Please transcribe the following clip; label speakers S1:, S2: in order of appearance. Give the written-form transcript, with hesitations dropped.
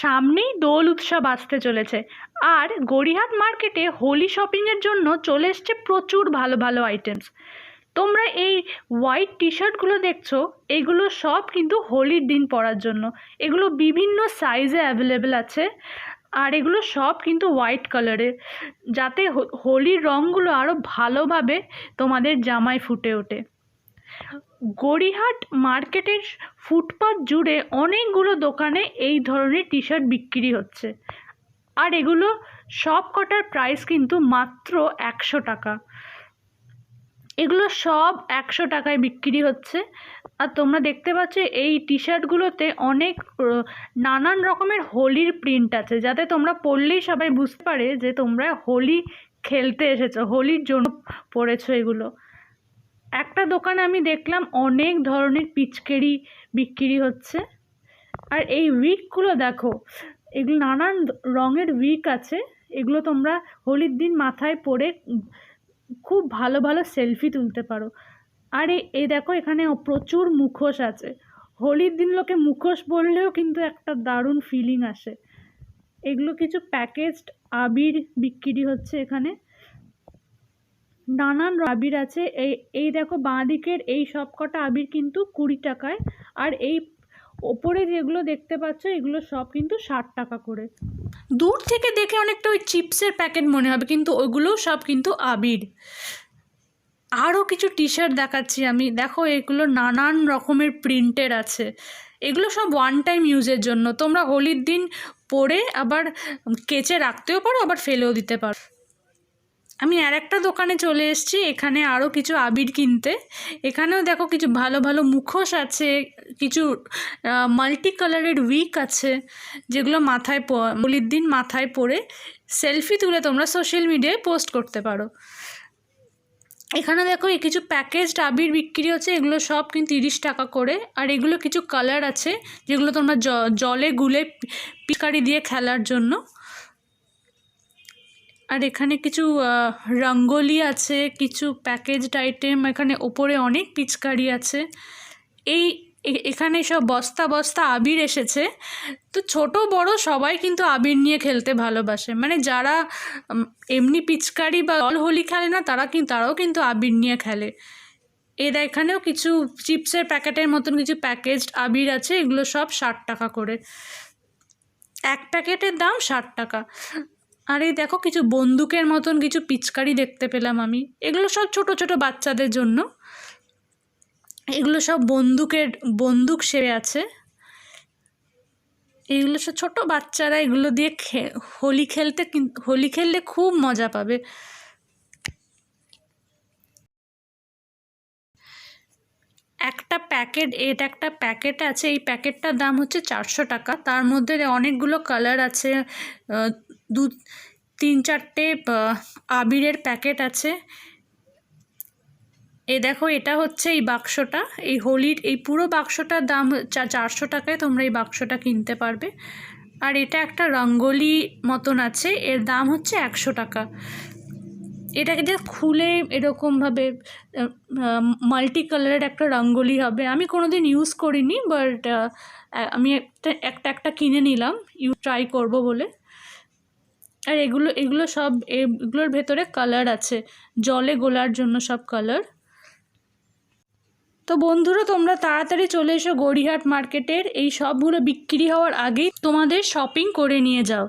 S1: সামনেই দোল উৎসব আসতে চলেছে, আর গড়িয়াহাট মার্কেটে হোলি শপিংয়ের জন্য চলে এসছে প্রচুর ভালো ভালো আইটেমস। তোমরা এই হোয়াইট টি শার্টগুলো দেখছো, এগুলো সব কিন্তু হোলির দিন পরার জন্য। এগুলো বিভিন্ন সাইজে অ্যাভেলেবেল আছে, আর এগুলো সব কিন্তু হোয়াইট কালারের, যাতে হোলির রঙগুলো আরও ভালোভাবে তোমাদের জামায় ফুটে ওঠে। গড়িয়াহাট মার্কেটের ফুটপাথ জুড়ে অনেকগুলো দোকানে এই ধরনের টি শার্ট বিক্রি হচ্ছে, আর এগুলো সব কটার প্রাইস কিন্তু মাত্র 100 টাকা। এগুলো সব 100 টাকায় বিক্রি হচ্ছে। আর তোমরা দেখতে পাচ্ছ এই টি শার্টগুলোতে অনেক নানান রকমের হোলির প্রিন্ট আছে, যাতে তোমরা পরলেই সবাই বুঝতে পারে যে তোমরা হোলি খেলতে এসেছো, হোলির জন্য পরেছো এগুলো। একটা দোকানে আমি দেখলাম অনেক ধরনের পিচকারি বিক্রি হচ্ছে। আর এই উইকগুলো দেখো, এগুলো নানান রঙের উইক আছে। এগুলো তোমরা হোলির দিন মাথায় পরে খুব ভালো ভালো সেলফি তুলতে পারো। আর এই দেখো, এখানে প্রচুর মুখোশ আছে। হোলির দিন লোকে মুখোশ বললেও কিন্তু একটা দারুণ ফিলিং আসে। এগুলো কিছু প্যাকেজড আবির বিক্রি হচ্ছে এখানে, নানান আবির আছে। এই দেখো, বাঁ দিকের এই সব কটা আবির কিন্তু 20 টাকায়, আর এই ওপরে যেগুলো দেখতে পাচ্ছ এগুলো সব কিন্তু 60 টাকা করে। দূর থেকে দেখে অনেকটা ওই চিপসের প্যাকেট মনে হবে, কিন্তু ওইগুলোও সব কিন্তু আবির। আরও কিছু টি শার্ট দেখাচ্ছি আমি, দেখো এগুলো নানান রকমের প্রিন্টের আছে। এগুলো সব ওয়ান টাইম ইউজের জন্য, তোমরা হোলির দিন পরে আবার কেচে রাখতেও পারো, আবার ফেলেও দিতে পারো। আমি আর একটা দোকানে চলে এসেছি, এখানে আরও কিছু আবির কিনতে। এখানেও দেখো কিছু ভালো ভালো মুখোশ আছে, কিছু মাল্টি কালারের উইক আছে, যেগুলো মাথায় হোলির দিন মাথায় পরে সেলফি তুলে তোমরা সোশ্যাল মিডিয়ায় পোস্ট করতে পারো। এখানে দেখো এই কিছু প্যাকেজড আবির বিক্রি হচ্ছে, এগুলো সব কিন্তু 30 টাকা করে। আর এগুলো কিছু কালার আছে যেগুলো তোমরা জলে গুলে পিচকারি দিয়ে খেলার জন্য। আর এখানে কিছু রঙ্গোলি আছে, কিছু প্যাকেজড আইটেম। এখানে ওপরে অনেক পিচকারি আছে। এখানে সব বস্তা বস্তা আবির এসেছে। তো ছোট বড় সবাই কিন্তু আবির নিয়ে খেলতে ভালোবাসে, মানে যারা এমনি পিচকারি বা জল হোলি খেলে না, তারাও কিন্তু আবির নিয়ে খেলে। এখানেও কিছু চিপসের প্যাকেটের মতন কিছু প্যাকেজড আবির আছে, এগুলো সব 60 টাকা করে। এক প্যাকেটের দাম 60 টাকা। আর এই দেখো, কিছু বন্দুকের মতন কিছু পিচকারি দেখতে পেলাম আমি। এগুলো সব ছোট ছোট বাচ্চাদের জন্য। এগুলো সব বন্দুক সেরে আছে। এগুলো সব ছোটো বাচ্চারা এগুলো দিয়ে হোলি খেললে খুব মজা পাবে। একটা প্যাকেট আছে, এই প্যাকেটটার দাম হচ্ছে 400 টাকা। তার মধ্যে অনেকগুলো কালার আছে, 3-4টে আবিরের প্যাকেট আছে। দেখো, এটা হচ্ছে এই বাক্সটা, এই হোলির এই পুরো বাক্সটার দাম 400 টাকায় তোমরা এই বাক্সটা কিনতে পারবে। আর এটা একটা রঙ্গোলি মতন আছে, এর দাম হচ্ছে 100 টাকা। এটাকে যে খুলে এরকমভাবে মাল্টি কালারের একটা রঙ্গোলি হবে। আমি কোনোদিন ইউজ করিনি, বাট আমি একটা কিনে নিলাম ট্রাই করব বলে। আর এগুলো সব এগুলোর ভেতরে কালার আছে, জলে গোলার জন্য সব কালার। তো বন্ধুরা, তোমরা তাড়াতাড়ি চলে এসো গড়িয়াহাট মার্কেটের, এই সবগুলো বিক্রি হওয়ার আগেই তোমাদের শপিং করে নিয়ে যাও।